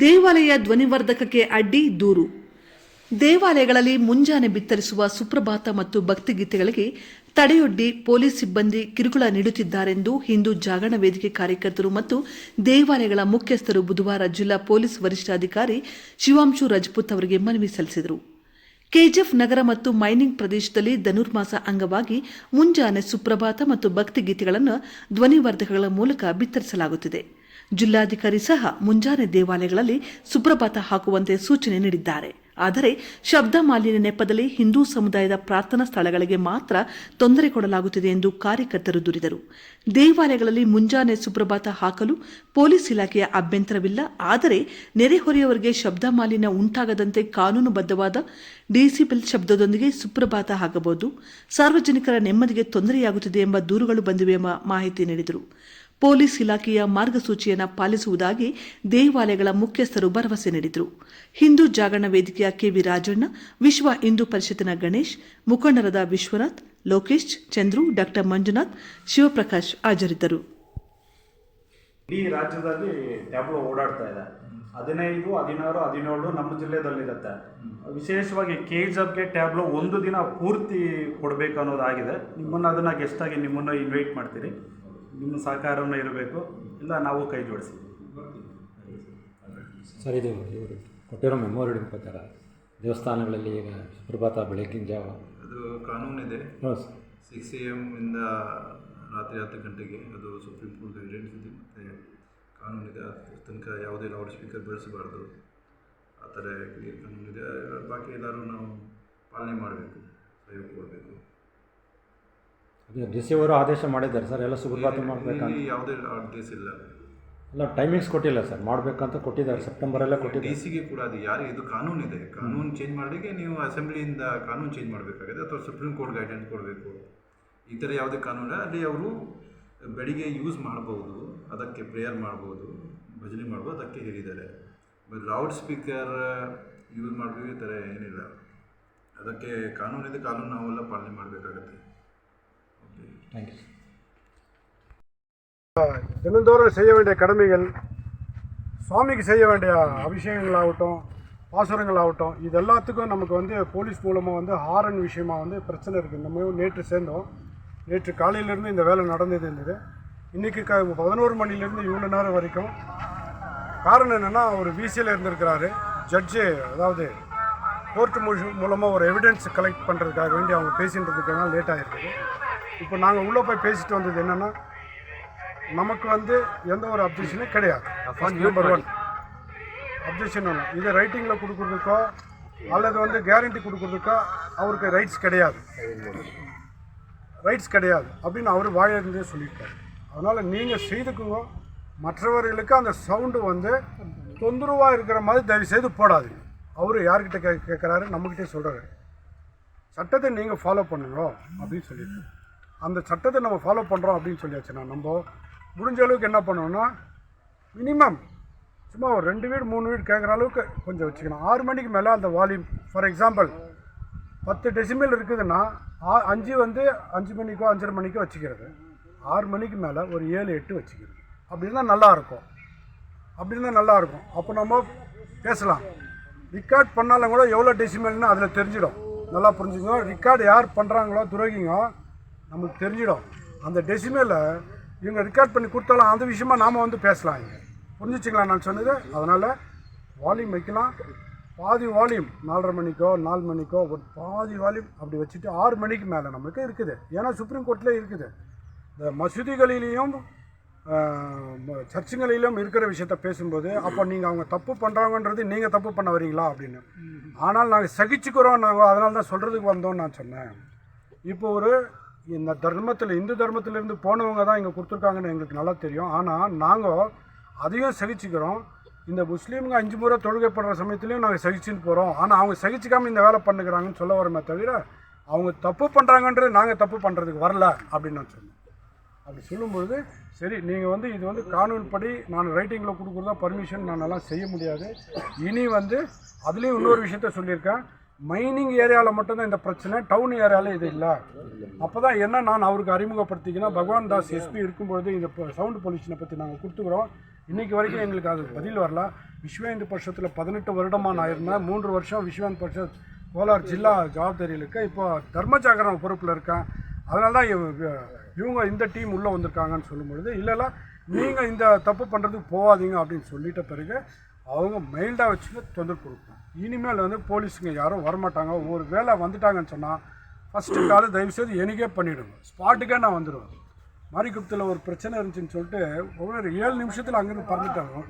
ದೇವಾಲಯ ಧ್ವನಿವರ್ಧಕಕ್ಕೆ ಅಡ್ಡಿ ದೂರು. ದೇವಾಲಯಗಳಲ್ಲಿ ಮುಂಜಾನೆ ಬಿತ್ತರಿಸುವ ಸುಪ್ರಭಾತ ಮತ್ತು ಭಕ್ತಿಗೀತೆಗಳಿಗೆ ತಡೆಯೊಡ್ಡಿ ಪೊಲೀಸ್ ಸಿಬ್ಬಂದಿ ಕಿರುಕುಳ ನೀಡುತ್ತಿದ್ದಾರೆಂದು ಹಿಂದೂ ಜಾಗರಣ ವೇದಿಕೆ ಕಾರ್ಯಕರ್ತರು ಮತ್ತು ದೇವಾಲಯಗಳ ಮುಖ್ಯಸ್ಥರು ಬುಧವಾರ ಜಿಲ್ಲಾ ಪೊಲೀಸ್ ವರಿಷ್ಠಾಧಿಕಾರಿ ಶಿವಾಂಶು ರಜಪೂತ್ ಅವರಿಗೆ ಮನವಿ ಸಲ್ಲಿಸಿದರು. ಕೆಜಿಎಫ್ ನಗರ ಮತ್ತು ಮೈನಿಂಗ್ ಪ್ರದೇಶದಲ್ಲಿ ಧನುರ್ಮಾಸ ಅಂಗವಾಗಿ ಮುಂಜಾನೆ ಸುಪ್ರಭಾತ ಮತ್ತು ಭಕ್ತಿಗೀತೆಗಳನ್ನು ಧ್ವನಿವರ್ಧಕಗಳ ಮೂಲಕ ಬಿತ್ತರಿಸಲಾಗುತ್ತಿದೆ. ಜಿಲ್ಲಾಧಿಕಾರಿ ಸಹ ಮುಂಜಾನೆ ದೇವಾಲಯಗಳಲ್ಲಿ ಸುಪ್ರಭಾತ ಹಾಕುವಂತೆ ಸೂಚನೆ ನೀಡಿದ್ದಾರೆ. ಆದರೆ ಶಬ್ದ ಮಾಲಿನ್ಯ ನೆಪದಲ್ಲಿ ಹಿಂದೂ ಸಮುದಾಯದ ಪ್ರಾರ್ಥನಾ ಸ್ಥಳಗಳಿಗೆ ಮಾತ್ರ ತೊಂದರೆ ಕೊಡಲಾಗುತ್ತಿದೆ ಎಂದು ಕಾರ್ಯಕರ್ತರು ದೂರಿದರು. ದೇವಾಲಯಗಳಲ್ಲಿ ಮುಂಜಾನೆ ಸುಪ್ರಭಾತ ಹಾಕಲು ಪೊಲೀಸ್ ಇಲಾಖೆಯ ಅಭ್ಯಂತರವಿಲ್ಲ. ಆದರೆ ನೆರೆಹೊರೆಯವರಿಗೆ ಶಬ್ದ ಮಾಲಿನ್ಯ ಉಂಟಾಗದಂತೆ ಕಾನೂನುಬದ್ಧವಾದ ಡಿಸಿಬೆಲ್ ಶಬ್ದದೊಂದಿಗೆ ಸುಪ್ರಭಾತ ಹಾಕಬಹುದು. ಸಾರ್ವಜನಿಕರ ನೆಮ್ಮದಿಗೆ ತೊಂದರೆಯಾಗುತ್ತಿದೆ ಎಂಬ ದೂರುಗಳು ಬಂದಿವೆ ಎಂಬ ಮಾಹಿತಿ ನೀಡಿದರು. ಪೊಲೀಸ್ ಇಲಾಖೆಯ ಮಾರ್ಗಸೂಚಿಯನ್ನು ಪಾಲಿಸುವುದಾಗಿ ದೇವಾಲಯಗಳ ಮುಖ್ಯಸ್ಥರು ಭರವಸೆ ನೀಡಿದರು. ಹಿಂದೂ ಜಾಗರಣ ವೇದಿಕೆಯ ಕೆವಿ ರಾಜಣ್ಣ, ವಿಶ್ವ ಹಿಂದೂ ಪರಿಷತ್ತಿನ ಗಣೇಶ್, ಮುಖಂಡರಾದ ವಿಶ್ವನಾಥ್, ಲೋಕೇಶ್, ಚಂದ್ರು, ಡಾಕ್ಟರ್ ಮಂಜುನಾಥ್, ಶಿವಪ್ರಕಾಶ್ ಹಾಜರಿದ್ದರು. ಇಡೀ ರಾಜ್ಯದಲ್ಲಿ ಟ್ಯಾಬ್ಲೋ ಓಡಾಡ್ತಾ ಇದೆ. 15, 16, 17 ನಮ್ಮ ಜಿಲ್ಲೆಯಲ್ಲಿರುತ್ತೆ. ವಿಶೇಷವಾಗಿ ಕೆಜಿಎಫ್ಗೆ ಟ್ಯಾಬ್ಲೋ ಒಂದು ದಿನ ಪೂರ್ತಿ ಕೊಡಬೇಕು ಅನ್ನೋದಾಗಿದೆ. ನಿಮ್ಮನ್ನು ಅದನ್ನು ಗೆಸ್ಟಾಗಿ ನಿಮ್ಮನ್ನು ಇನ್ವೈಟ್ ಮಾಡ್ತೀರಿ. ನಿಮ್ಮ ಸಹಕಾರವೂ ಇರಬೇಕು, ಇಲ್ಲ ನಾವು ಕೈ ಜೋಡಿಸಿ. ಸರ್, ಇದು ಇವರು ಕೊಟ್ಟಿರೋ ಮೆಮೊರಿಯಲ್ ಪ್ರಕಾರ ದೇವಸ್ಥಾನಗಳಲ್ಲಿ ಈಗ ಸುಪ್ರಭಾತ ಬೆಳಗ್ಗಿನ ಜಾವ ಅದು ಕಾನೂನಿದೆ. 6 AM ಇಂದ ರಾತ್ರಿ 10 ಗಂಟೆಗೆ ಅದು ಸುಪ್ರೀಂ ಕೋರ್ಟ್ ಗೈಡೆನ್ಸ್ ಇದೆ ಮತ್ತು ಕಾನೂನಿದೆ. ಅದು ತನಕ ಯಾವುದೇ ಲೌಡ್ ಸ್ಪೀಕರ್ ಬಳಸಬಾರ್ದು, ಆ ಥರ ಕ್ಲಿಯರ್ ಕಾನೂನಿದೆ. ಬಾಕಿ ಎಲ್ಲರೂ ನಾವು ಪಾಲನೆ ಮಾಡಬೇಕು, ಸಹಯೋಗ ಕೊಡಬೇಕು. ಅದೇ ಡಿ ಸಿ ಅವರು ಆದೇಶ ಮಾಡಿದ್ದಾರೆ ಸರ್, ಎಲ್ಲ ಸುಪ್ರಭಾತ ಮಾಡಬೇಕಂತ. ಯಾವುದೇ ಆದೇಶ ಇಲ್ಲ, ಅಲ್ಲ ಟೈಮಿಂಗ್ಸ್ ಕೊಟ್ಟಿಲ್ಲ ಸರ್, ಮಾಡಬೇಕಂತ ಕೊಟ್ಟಿದ್ದಾರೆ. ಸೆಪ್ಟೆಂಬರಲ್ಲೇ ಕೊಟ್ಟಿದ್ದಾರೆ. ಡಿ ಸಿಗೆ ಕೂಡ ಅದು ಯಾರು ಇದು ಕಾನೂನಿದೆ, ಕಾನೂನು ಚೇಂಜ್ ಮಾಡಲಿಕ್ಕೆ ನೀವು ಅಸೆಂಬ್ಲಿಯಿಂದ ಕಾನೂನು ಚೇಂಜ್ ಮಾಡಬೇಕಾಗಿದೆ ಅಥವಾ ಸುಪ್ರೀಂ ಕೋರ್ಟ್ ಗೈಡೆನ್ಸ್ ಕೊಡಬೇಕು. ಈ ಥರ ಯಾವುದೇ ಕಾನೂನು ಅಲ್ಲಿ ಅವರು ಬೆಳಿಗ್ಗೆ ಯೂಸ್ ಮಾಡ್ಬೋದು, ಅದಕ್ಕೆ ಪ್ರೇಯರ್ ಮಾಡ್ಬೋದು, ಭಜನೆ ಮಾಡ್ಬೋದು, ಅದಕ್ಕೆ ಹೇಳಿದ್ದಾರೆ. ಲೌಡ್ ಸ್ಪೀಕರ್ ಯೂಸ್ ಮಾಡಬೇಕು ಈ ಥರ ಏನಿಲ್ಲ. ಅದಕ್ಕೆ ಕಾನೂನಿದೆ, ಕಾನೂನು ನಾವೆಲ್ಲ ಪಾಲನೆ ಮಾಡಬೇಕಾಗತ್ತೆ. தேங்க்யூ. தினந்தோறும் செய்ய வேண்டிய கடமைகள், சுவாமிக்கு செய்ய வேண்டிய அபிஷேகங்களாகட்டும், பாசுரங்களாகட்டும், இது எல்லாத்துக்கும் நமக்கு போலீஸ் மூலமாக ஹாரன் விஷயமாக பிரச்சனை இருக்குது. நம்ம நேற்று சேர்ந்தோம். நேற்று காலையிலேருந்து இந்த வேலை இருந்தது. இன்றைக்கி 11 மணிலேருந்து இவ்வளோ நேரம் வரைக்கும். காரணம் என்னென்னா, ஒரு விசியில் இருந்திருக்கிறாரு ஜட்ஜு, அதாவது கோர்ட்டு மூலமாக ஒரு எவிடன்ஸ் கலெக்ட் பண்ணுறதுக்காக வேண்டி அவங்க பேசின்றதுக்காக லேட் ஆகிருக்குது. இப்போ நாங்கள் உள்ளே போய் பேசிட்டு வந்தது என்னென்னா, நமக்கு எந்த ஒரு அப்ஜெக்ஷனும் கிடையாது. நம்பர் 1 அப்ஜெக்ஷன் ஒன்று, இதை ரைட்டிங்கில் கொடுக்குறதுக்கோ அல்லது கேரண்டி கொடுக்குறதுக்கோ அவருக்கு ரைட்ஸ் கிடையாது அப்படின்னு அவர் வாயிலிருந்தே சொல்லியிருக்காரு. அதனால் நீங்கள் செய்துக்குங்க. மற்றவர்களுக்கு அந்த சவுண்டு தொந்தரவாக இருக்கிற மாதிரி தயவு செய்து போடாதீங்க. அவர் யார்கிட்ட கேட்குறாரு, நம்மக்கிட்டே சொல்கிறாரு. சட்டத்தை நீங்கள் ஃபாலோ பண்ணுங்க அப்படின்னு சொல்லியிருக்காரு. அந்த சட்டத்தை நம்ம ஃபாலோ பண்ணுறோம் அப்படின்னு சொல்லியாச்சுன்னா, நம்ம முடிஞ்ச அளவுக்கு என்ன பண்ணோம்னா, மினிமம் சும்மா ஒரு 2 வீடு 3 வீடு கேட்குற அளவுக்கு கொஞ்சம் வச்சுக்கணும். 6 மணிக்கு மேலே அந்த வால்யூம், ஃபார் எக்ஸாம்பிள் 10 டெசிமல் இருக்குதுன்னா 5 5 மணிக்கோ 5:30 மணிக்கோ வச்சுக்கிறது. 6 மணிக்கு மேலே ஒரு 7, 8 வச்சுக்கிறது. அப்படி இருந்தால் நல்லாயிருக்கும். அப்போ நம்ம பேசலாம். ரெக்கார்ட் பண்ணாலும் கூட எவ்வளோ டெசிமல்னு அதில் தெரிஞ்சிடும். நல்லா புரிஞ்சுக்கோ. ரெக்கார்டு யார் பண்ணுறாங்களோ துரோகிங்க நமக்கு தெரிஞ்சிடும். அந்த டெசிமலை இவங்க ரெக்கார்ட் பண்ணி கொடுத்தாலும் அந்த விஷயமா நாம் பேசலாம். இங்கே புரிஞ்சிச்சிங்களா நான் சொன்னது? அதனால் வால்யூம் வைக்கலாம். பாதி வால்யூம் 4:30 மணிக்கோ 4 மணிக்கோ ஒரு பாதி வால்யூம் அப்படி வச்சுட்டு 6 மணிக்கு மேலே நமக்கு இருக்குது. ஏன்னா சுப்ரீம் கோர்ட்டில் இருக்குது. இந்த மசூதிகளிலையும் சர்ச்சுகளிலும் இருக்கிற விஷயத்த பேசும்போது, அப்போ நீங்கள் அவங்க தப்பு பண்ணுறாங்கன்றது நீங்கள் தப்பு பண்ண வரீங்களா அப்படின்னு. ஆனால் நாங்கள் சகிச்சுக்கிறோம், நாங்கள் அதனால தான் சொல்கிறதுக்கு வந்தோம்னு நான் சொன்னேன். இப்போ இந்த தர்மத்தில், இந்து தர்மத்திலேருந்து போனவங்க தான் இங்கே கொடுத்துருக்காங்கன்னு எங்களுக்கு நல்லா தெரியும். ஆனால் நாங்கள் அதையும் சகிச்சுக்கிறோம். இந்த முஸ்லீம்ங்க 5 முறை தொழுகை பண்ணுற சமயத்துலேயும் நாங்கள் சகிச்சுன்னு போகிறோம். ஆனால் அவங்க சகிச்சிக்காமல் இந்த வேலை பண்ணுகிறாங்கன்னு சொல்ல வரமே தவிர, அவங்க தப்பு பண்ணுறாங்கன்றது நாங்கள் தப்பு பண்ணுறதுக்கு வரல அப்படின்னு நான் சொன்னேன். அப்படி சொல்லும்பொழுது, சரி நீங்கள் இது கானூன் படி நான் ரைட்டிங்கில் கொடுக்குறதா பர்மிஷன் நான் எல்லாம் செய்ய முடியாது. இனி அதுலேயும் இன்னொரு விஷயத்த சொல்லியிருக்கேன். மைனிங் ஏரியாவில் மட்டும்தான் இந்த பிரச்சனை, டவுன் ஏரியாவில் இது இல்லை. அப்போ தான் என்ன நான் அவருக்கு அறிமுகப்படுத்திக்கினா, பகவான் தாஸ் எஸ்பி இருக்கும்பொழுது இந்த சவுண்டு பொல்யூஷனை பற்றி நாங்கள் கொடுத்துக்கிறோம். இன்றைக்கி வரைக்கும் எங்களுக்கு அது பதில் வரல. விஸ்வ இந்து பரிஷத்தில் 18 வருடமாக நான் இருந்தேன். 3 வருஷம் விஸ்வ இந்து பரிஷத் கோலார் ஜில்லா ஜவாப்தாரியில் இருக்கேன். இப்போ தர்ம ஜாகரண பொறுப்பில் இருக்கேன். அதனால தான் இவங்க இந்த டீம் உள்ளே வந்திருக்காங்கன்னு சொல்லும்பொழுது, இல்லைல்ல நீங்கள் இந்த தப்பு பண்ணுறதுக்கு போகாதீங்க அப்படின்னு சொல்லிட்ட பிறகு அவங்க மைல்டாக வச்சுட்டு தொந்தரவு கொடுப்போம். இனிமேல் வந்து போலீஸுங்க யாரும் வரமாட்டாங்க. ஒரு வேளை வந்துட்டாங்கன்னு சொன்னால் ஃபஸ்ட்டு காலை தயவுசெய்து எனக்கே பண்ணிவிடுங்க, ஸ்பாட்டுக்கே நான் வந்துடுவேன். மாரிகுப்பத்தில் ஒரு பிரச்சனை இருந்துச்சுன்னு சொல்லிட்டு ஒவ்வொரு 7 நிமிஷத்தில் அங்கேருந்து பறந்துட்டாங்க.